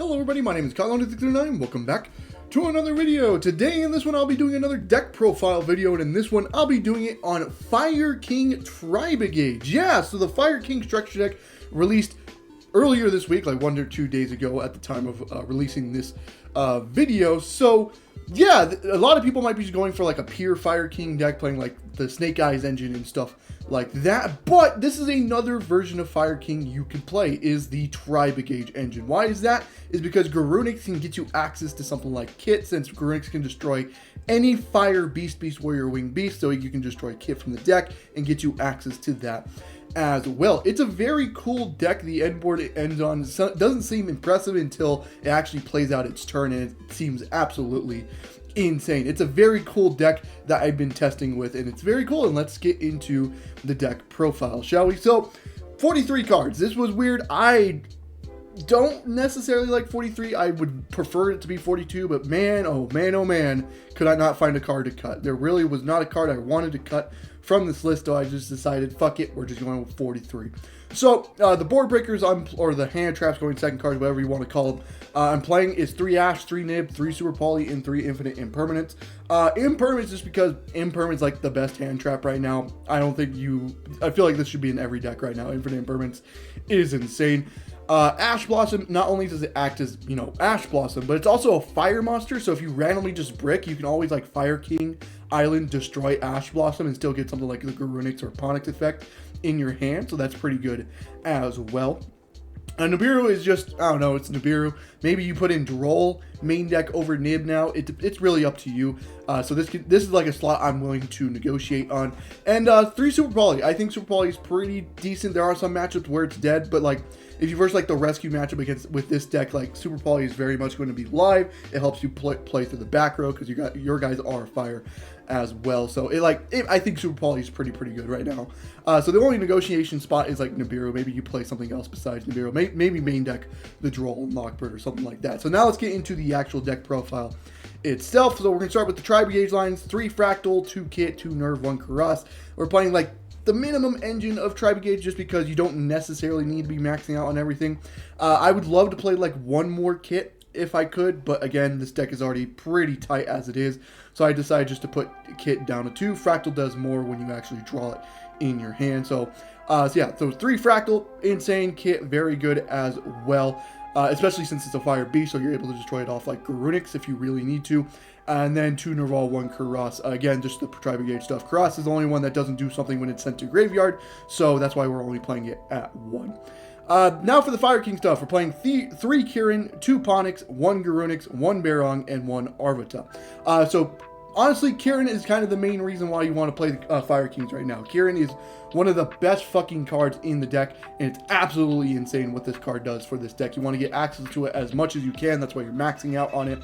Hello everybody, my name is Kyle1609, welcome back to another video. Today in this one I'll be doing another deck profile video, and in this one I'll be doing it on Fire King Tri-Brigade. Yeah, so the Fire King structure deck released earlier this week, like 1 or 2 days ago at the time of releasing this video. So yeah, a lot of people might be just going for like a pure Fire King deck, playing like the Snake Eyes engine and stuff like that, but this is another version of Fire King you can play, is the Tri-Brigade engine. Why is that? Is because Garunix can get you access to something like Kit, since Garunix can destroy any Fire Beast, Warrior, Wing Beast, so you can destroy Kit from the deck and get you access to that as well. It's a very cool deck. The end board it ends on doesn't seem impressive until it actually plays out its turn, and it seems absolutely insane. It's a very cool deck that I've been testing with, and it's very cool. And let's get into the deck profile, shall we? So 43 cards. This was weird. I don't necessarily like 43. I would prefer it to be 42, but man, oh man, could I not find a card to cut. There really was not a card I wanted to cut from this list, so I just decided, fuck it, we're just going with 43. So the board breakers, or the hand traps, going second cards, whatever you want to call them, I'm playing is 3 Ash, 3 Nib, 3 Super Poly, and 3 Infinite Impermanence. Impermanence just because Impermanence like the best hand trap right now. I feel like this should be in every deck right now. Infinite Impermanence is insane. Ash Blossom, not only does it act as, Ash Blossom, but it's also a fire monster, so if you randomly just brick, you can always, like, Fire King Island, destroy Ash Blossom, and still get something like the Garunix or Ponix effect in your hand, so that's pretty good as well. Nibiru is just, I don't know, it's Nibiru. Maybe you put in Droll main deck over Nib now. It's really up to you. So this is like a slot I'm willing to negotiate on. And 3 Super Poly. I think Super Poly is pretty decent. There are some matchups where it's dead, but like if you verse like the rescue matchup with this deck, like Super Poly is very much going to be live. It helps you play through the back row because your guys are fire as well. So I think Super Poly is pretty good right now. So the only negotiation spot is like Nibiru. Maybe you play something else besides Nibiru. Maybe main deck the Droll and Lockbird or something like that. So now let's get into the actual deck profile itself. So we're going to start with the Tri-Brigade lines: 3 Fractal, 2 Kit, 2 Nerve, 1 Karas. We're playing like the minimum engine of Tri-Brigade just because you don't necessarily need to be maxing out on everything. I would love to play like 1 more Kit if I could, but again, this deck is already pretty tight as it is, so I decided just to put Kit down to 2. Fractal does more when you actually draw it in your hand. So yeah, so 3 Fractal, insane. Kit, very good as well, especially since it's a Fire Beast, so you're able to destroy it off like Garunix if you really need to. And then 2 Nerval, 1 Karas. Again, just the Tri-Brigade stuff. Karas is the only one that doesn't do something when it's sent to graveyard, so that's why we're only playing it at 1. Now for the Fire King stuff, we're playing 3 Kirin, 2 Ponix, 1 Garunix, 1 Barong, and 1 Arvita. So honestly, Kirin is kind of the main reason why you want to play the Fire Kings right now. Kirin is one of the best fucking cards in the deck, and it's absolutely insane what this card does for this deck. You want to get access to it as much as you can. That's why you're maxing out on it.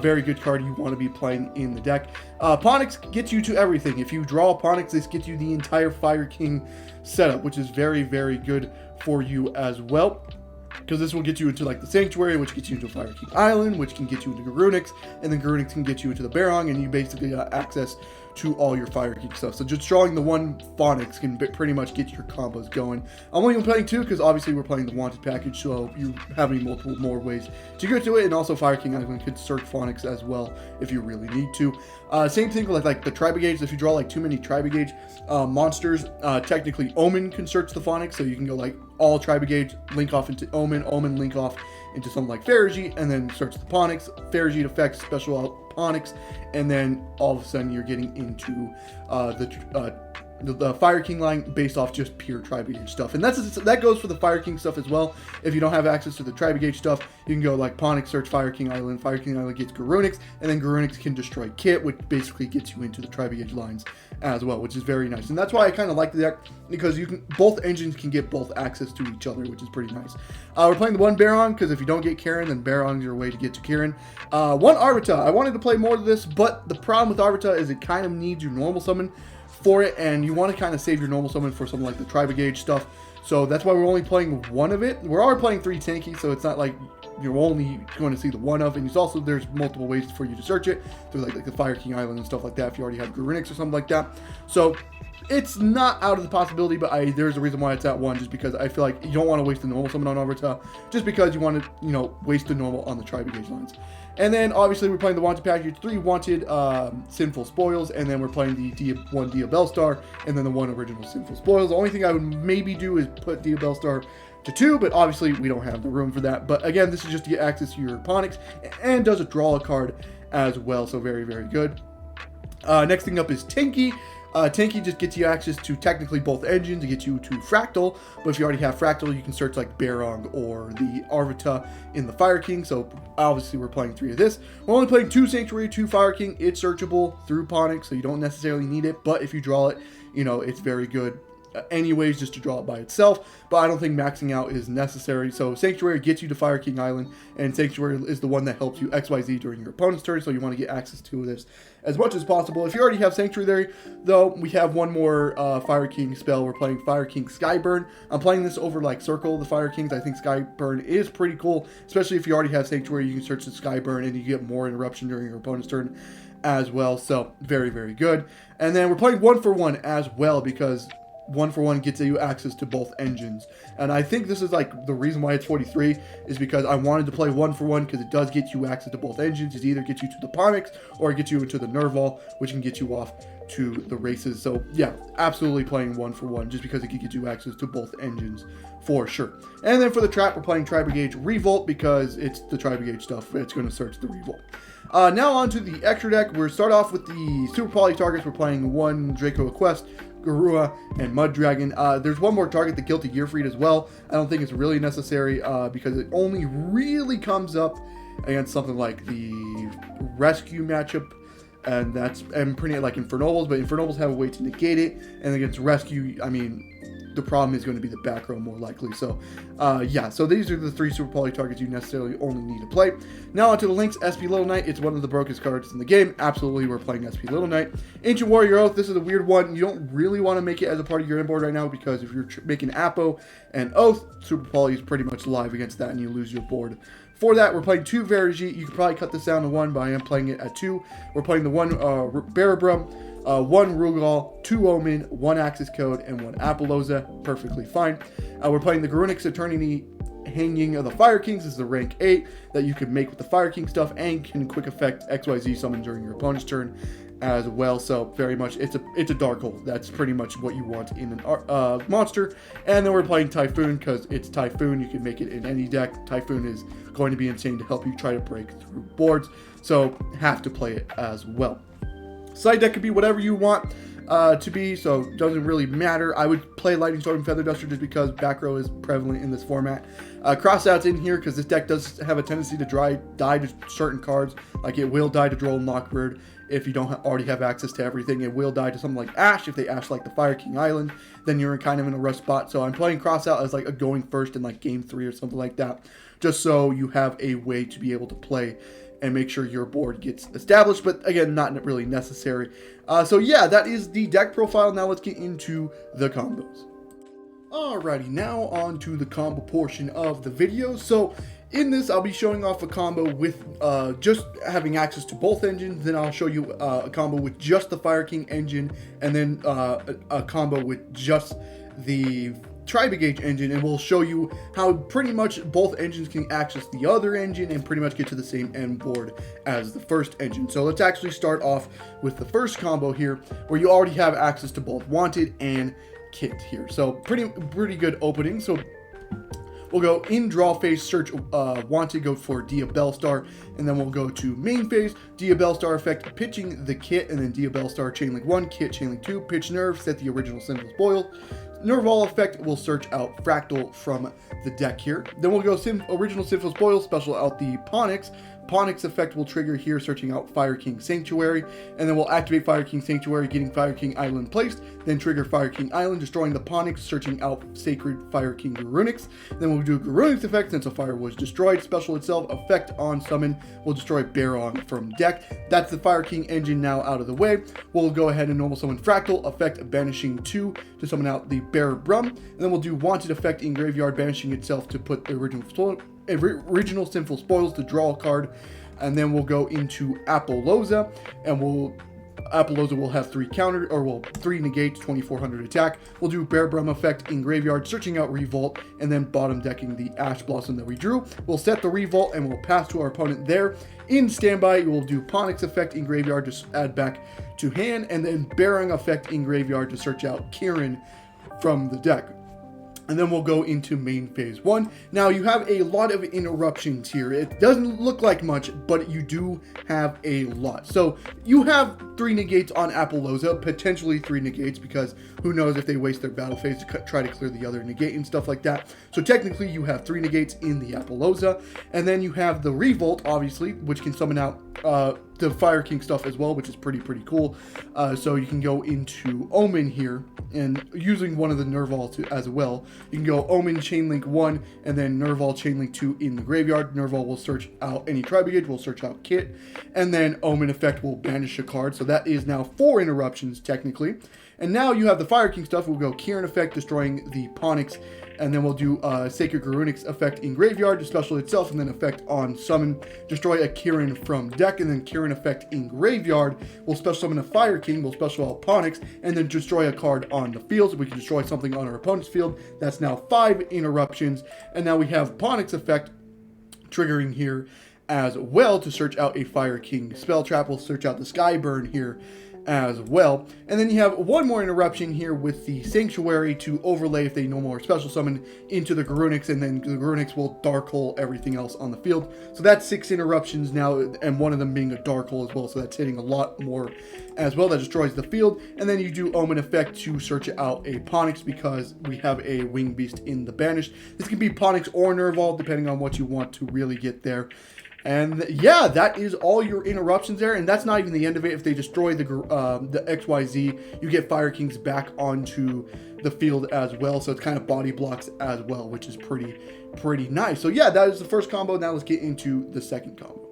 Very good card you want to be playing in the deck. Ponix gets you to everything. If you draw Ponix, this gets you the entire Fire King setup, which is very good for you as well, because this will get you into like the Sanctuary, which gets you into Fire King Island, which can get you into Garunix, and then Garunix can get you into the Barong, and you basically got access to all your Fire King stuff. So just drawing the 1 Phonics can pretty much get your combos going. I'm only playing 2 because obviously we're playing the Wanted package, so you're having multiple more ways to get to it, and also Fire King Island could search Phonics as well if you really need to. Same thing with like the Tri-Brigades. If you draw like too many Tri-Brigade monsters, technically Omen can search the Phonics, so you can go like all Tri-Brigades, link off into Omen, Link off into something like Ferrijy, and then search the Ponix. Ferrijy effects, special out Ponix, and then all of a sudden you're getting into the Fire King line based off just pure Tri-Brigade stuff. And that goes for the Fire King stuff as well. If you don't have access to the Tri-Brigade stuff, you can go like Ponix, search Fire King Island. Fire King Island gets Garunix, and then Garunix can destroy Kit, which basically gets you into the Tri-Brigade lines as well, which is very nice. And that's why I kind of like the deck, because both engines can get both access to each other, which is pretty nice. We're playing the 1 Barong, because if you don't get Kirin, then Barong's your way to get to Kirin. 1 Arvita. I wanted to play more of this, but the problem with Arvita is it kind of needs your normal summon for it, and you want to kind of save your normal summon for something like the Tri-Brigade stuff. So that's why we're only playing 1 of it. We're already playing 3 Tanky, so it's not like you're only going to see the 1 of, and it's also, there's multiple ways for you to search it through like the Fire King Island and stuff like that if you already have Garunix or something like that. So It's not out of the possibility, but there's a reason why it's at 1, just because I feel like you don't want to waste the normal summon on Arvita, just because you want to, you know, waste the normal on the Tri-Brigade lines. And then, obviously, we're playing the Wanted Package, 3 Wanted Sinful Spoils, and then we're playing the 1 Diabell Star, and then the 1 Original Sinful Spoils. The only thing I would maybe do is put Diabell Star to 2, but obviously we don't have the room for that. But again, this is just to get access to your Ponyx, and does a draw a card as well, so very, very good. Next thing up is Tinky. Tinky just gets you access to technically both engines. It gets you to Fractal, but if you already have Fractal, you can search like Barong or the Arvita in the Fire King. So obviously we're playing 3 of this. We're only playing 2 Sanctuary, 2 Fire King. It's searchable through Ponyx, so you don't necessarily need it, but if you draw it, you know, it's very good anyways, just to draw it by itself, but I don't think maxing out is necessary. So Sanctuary gets you to Fire King Island, and Sanctuary is the one that helps you XYZ during your opponent's turn, so you want to get access to this as much as possible. If you already have Sanctuary, though, we have one more Fire King spell. We're playing Fire King Skyburn. I'm playing this over like Circle of the Fire Kings. I think Skyburn is pretty cool, especially if you already have Sanctuary. You can search the Skyburn and you get more interruption during your opponent's turn as well, so very, very good. And then we're playing 1 for 1 as well, because 1 for 1 gets you access to both engines. And I think this is like the reason why it's 43 is because I wanted to play 1 for 1, because it does get you access to both engines. It either gets you to the Ponyx or it gets you into the Nerval, which can get you off to the races. So yeah, absolutely playing 1 for 1 just because it can get you access to both engines for sure. And then for the trap, we're playing Tri-Brigade Revolt, because it's the Tri-Brigade stuff. It's going to search the Revolt. Now on to the extra deck. We'll start off with the Super Poly targets. We're playing 1 Draco Quest, Garua, and Mud Dragon. There's one more target, the Guilty Gearfried as well. I don't think it's really necessary because it only really comes up against something like the Rescue matchup, and that's pretty like Infernobles, but Infernobles have a way to negate it, and against Rescue, I mean, the problem is going to be the back row more likely. So yeah, so these are the 3 Super Poly targets you necessarily only need to play. Now onto the Lynx SP Little Knight. It's one of the brokest cards in the game. Absolutely, we're playing SP Little Knight. Ancient Warrior Oath. This is a weird one. You don't really want to make it as a part of your inboard right now, because if you're making Apo and Oath, Super Poly is pretty much live against that, and you lose your board. For that, we're playing 2 Verigite. You could probably cut this down to 1, but I am playing it at 2. We're playing the 1 Barabrum, 1 Rugal, 2 Omen, 1 Axis Code, and 1 Apollosa. Perfectly fine. We're playing the Garunix Eternity Hanging of the Fire Kings. This is the rank 8 that you can make with the Fire King stuff, and can quick effect XYZ summon during your opponent's turn as well. So very much, it's a dark hole. That's pretty much what you want in an monster. And then we're playing Typhoon, because it's Typhoon. You can make it in any deck. Typhoon is going to be insane to help you try to break through boards, so have to play it as well. Side deck could be whatever you want to be, so doesn't really matter. I would play Lightning Storm and Feather Duster just because back row is prevalent in this format. Crossouts in here because this deck does have a tendency to die to certain cards. Like it will die to Droll and Lockbird if you don't already have access to everything. It will die to something like Ash if they Ash like the Fire King Island. Then you're kind of in a rough spot. So I'm playing Crossout as like a going first in like game 3 or something like that, just so you have a way to be able to play and make sure your board gets established, but again, not really necessary. So yeah, that is the deck profile. Now let's get into the combos. Alrighty, now on to the combo portion of the video. So in this, I'll be showing off a combo with just having access to both engines. Then I'll show you a combo with just the Fire King engine, and then a combo with just the Tri-Brigade engine, and we'll show you how pretty much both engines can access the other engine and pretty much get to the same end board as the first engine. So let's actually start off with the first combo here, where you already have access to both Wanted and Kit here. So pretty good opening. So we'll go in draw phase, search Wanted, go for Diabell Star, and then we'll go to main phase, Diabell Star effect, pitching the Kit, and then Diabell Star Chainlink 1, Kit Chainlink 2, pitch Nerve, set the original Sinful Spoil. Nerval effect will search out Fractal from the deck here. Then we'll go original Sinful Spoil, special out the Ponyx. Ponyx effect will trigger here, searching out Fire King Sanctuary, and then we'll activate Fire King Sanctuary, getting Fire King Island placed, then trigger Fire King Island, destroying the Ponyx, searching out Sacred Fire King Garunix. Then we'll do Garunix effect, since a fire was destroyed. Special itself, effect on summon, will destroy Barong from deck. That's the Fire King engine now out of the way. We'll go ahead and normal summon Fractal, effect banishing 2 to summon out the Barabrum, and then we'll do Wanted effect in graveyard, banishing itself to put the original Sinful Spoils to draw a card, and then we'll go into Apollosa, and we'll Appaloosa will have 3 counter, or well, 3 negates, 2400 attack. We'll do Bear Brum effect in graveyard, searching out Revolt, and then bottom decking the Ash Blossom that we drew. We'll set the Revolt, and we'll pass to our opponent there. In standby, we'll do Ponyx effect in graveyard, just add back to hand, and then Bearing effect in graveyard to search out Kieran from the deck. And then we'll go into main phase 1. Now, you have a lot of interruptions here. It doesn't look like much, but you do have a lot. So, you have 3 negates on Appaloosa, potentially 3 negates, because who knows if they waste their battle phase to try to clear the other negate and stuff like that. So, technically, you have 3 negates in the Appaloosa. And then you have the Revolt, obviously, which can summon out the Fire King stuff as well, which is pretty cool. So you can go into Omen here, and using one of the Nerval as well. You can go Omen Chainlink 1, and then Nerval Chainlink 2 in the graveyard. Nerval will search out any Tri-Brigade, will search out Kit, and then Omen effect will banish a card. So that is now 4 interruptions, technically. And now you have the Fire King stuff. We'll go Kieran effect, destroying the Ponyx, and then we'll do Sacred Garunix effect in graveyard to special itself, and then effect on summon, destroy a Kieran from deck, and then Kieran effect in graveyard. We'll special summon a Fire King, we'll special out Ponyx, and then destroy a card on the field. So we can destroy something on our opponent's field. That's now 5 interruptions. And now we have Ponyx effect triggering here as well to search out a Fire King spell trap. We'll search out the Skyburn here as well. And then you have one more interruption here with the Sanctuary to overlay if they no more special summon into the Garunix, and then the Garunix will dark hole everything else on the field. So that's 6 interruptions now, and one of them being a dark hole as well, so that's hitting a lot more as well. That destroys the field. And then you do Omen effect to search out a Ponyx, because we have a Wing Beast in the Banished. This can be Ponyx or Nerval, depending on what you want to really get there. And yeah, that is all your interruptions there, and that's not even the end of it. If they destroy the XYZ, you get Fire Kings back onto the field as well, so it's kind of body blocks as well, which is pretty nice. So yeah, that is the first combo. Now let's get into the second combo.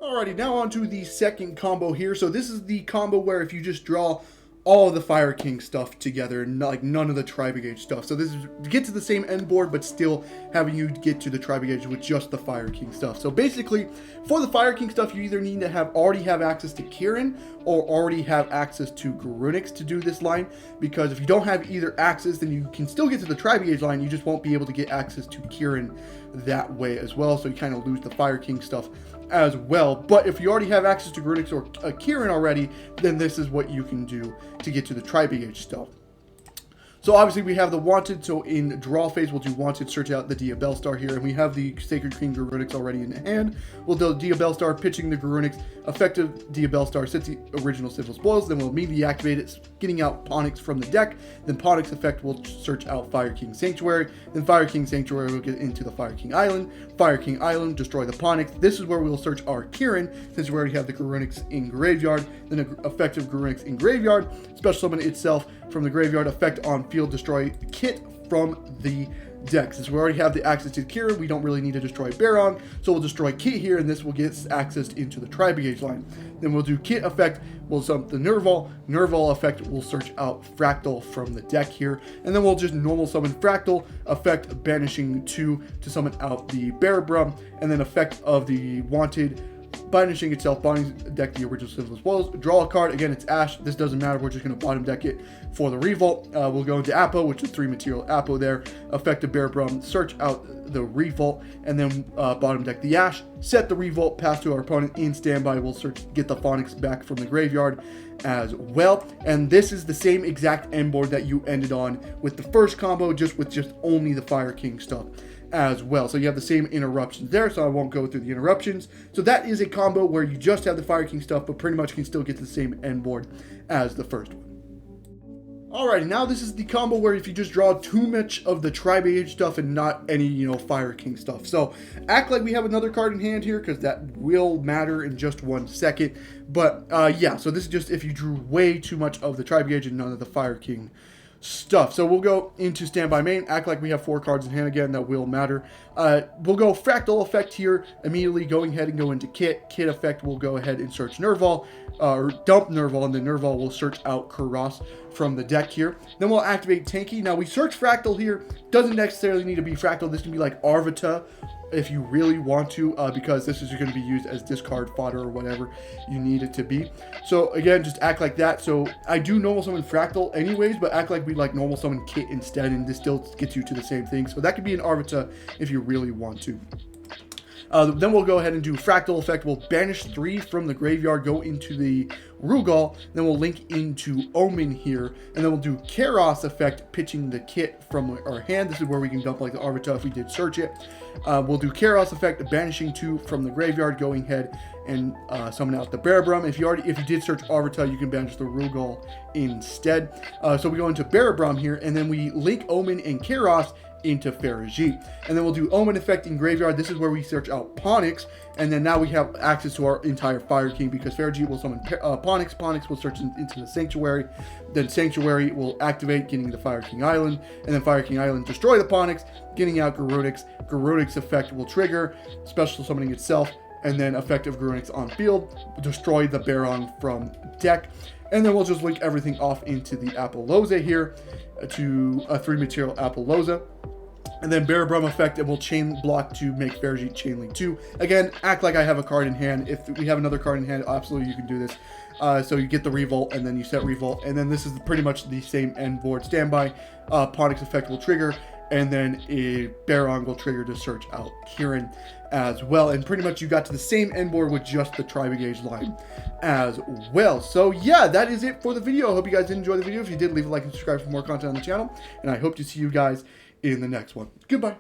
Alrighty, now on to the second combo here. So this is the combo where if you just draw all of the Fire King stuff together, and like none of the Tri-Brigade stuff. So this is to get to the same end board, but still having you get to the Tri-Brigade with just the Fire King stuff. So basically, for the Fire King stuff, you either need to already have access to Kieran or already have access to Garunix to do this line. Because if you don't have either access, then you can still get to the Tri-Brigade line. You just won't be able to get access to Kieran that way as well. So you kind of lose the Fire King stuff as well. But if you already have access to Garunix or Kieran already, then this is what you can do to get to the Tri-Brigade stuff. So obviously we have the Wanted, so in draw phase we'll do Wanted, search out the Dia Bellstar here, and we have the Sacred King Garunix already in hand. We'll do Dia Bellstar, pitching the Garunix, effective Dia Bellstar sets the original Civil Spoils, then we'll immediately activate it, getting out Ponyx from the deck. Then Ponyx effect will search out Fire King Sanctuary, then Fire King Sanctuary will get into the Fire King Island, destroy the Ponyx. This is where we will search our Kieran, since we already have the Garunix in graveyard, then an effective Garunix in graveyard, special summon itself from the graveyard, effect on field, destroy Kit from the deck. Since we already have the access to Kieran, we don't really need to destroy Baron, so we'll destroy Kit here, and this will get access into the Tri-Brigade line. Then we'll do Kit effect, we'll summon the Nerval effect will search out Fractal from the deck here, and then we'll just normal summon Fractal, effect banishing 2 to summon out the Bear Brum, and then effect of the Wanted, banishing itself, bottom deck the original Civil Spoils, draw a card. Again, it's Ash. This doesn't matter. We're just going to bottom deck it for the Revolt. We'll go into Apo, which is 3 material Apo there. Effective Bear Brum, search out the Revolt, and then bottom deck the Ash. Set the Revolt, pass to our opponent in standby. We'll get the Phonics back from the graveyard as well. And this is the same exact end board that you ended on with the first combo, just with only the Fire King stuff as well. So you have the same interruptions there, so I won't go through the interruptions. So that is a combo where you just have the Fire King stuff, but pretty much can still get to the same end board as the first one. Alrighty, now this is the combo where if you just draw too much of the Tri-Brigade stuff and not any, Fire King stuff. So act like we have another card in hand here, because that will matter in just 1 second. But yeah, so this is just if you drew way too much of the Tri-Brigade and none of the Fire King stuff. So we'll go into standby main, act like we have 4 cards in hand again, that will matter. We'll go Fractal effect here, immediately going ahead and go into Kit. Kit effect will go ahead and search Nerval, or dump Nerval, and then Nerval will search out Karas from the deck here. Then we'll activate Tanky. Now we search Fractal here, doesn't necessarily need to be Fractal, this can be like Arvita if you really want to, because this is going to be used as discard fodder or whatever you need it to be. So again, just act like that. So I do normal summon Fractal anyways, but act like we like normal summon Kit instead, and this still gets you to the same thing. So that could be an Arvita if you really want to. Then we'll go ahead and do Fractal effect. We'll banish 3 from the graveyard, go into the Rugal, then we'll link into Omen here, and then we'll do Karos effect, pitching the Kit from our hand. This is where we can dump like the Arvita if we did search it. We'll do Karos effect, banishing 2 from the graveyard, going ahead and summon out the Barabrum. If you did search Arvita, you can banish the Rugal instead. So we go into Barabrum here, and then we link Omen and Karos into Ferrijit. And then we'll do Omen effect in graveyard. This is where we search out Ponix, and then now we have access to our entire Fire King, because Ferrijit will summon Ponix. Ponix will search into the Sanctuary. Then Sanctuary will activate, getting the Fire King Island, and then Fire King Island destroy the Ponix, getting out Garudix. Garudix effect will trigger, special summoning itself, and then effective Garudix on field, destroy the Baron from deck. And then we'll just link everything off into the Apollousa here, to a 3-material Apollousa. And then Barabrum effect, it will chain block to make Ferrijit chain link 2. Again, act like I have a card in hand. If we have another card in hand, absolutely you can do this. So you get the Revolt, and then you set Revolt, and then this is pretty much the same end board. Standby, Ponix effect will trigger, and then a Baron will trigger to search out Kieran as well. And pretty much you got to the same end board with just the Tri-Brigade line as well. So yeah, that is it for the video. I hope you guys did enjoy the video. If you did, leave a like and subscribe for more content on the channel, and I hope to see you guys in the next one. Goodbye.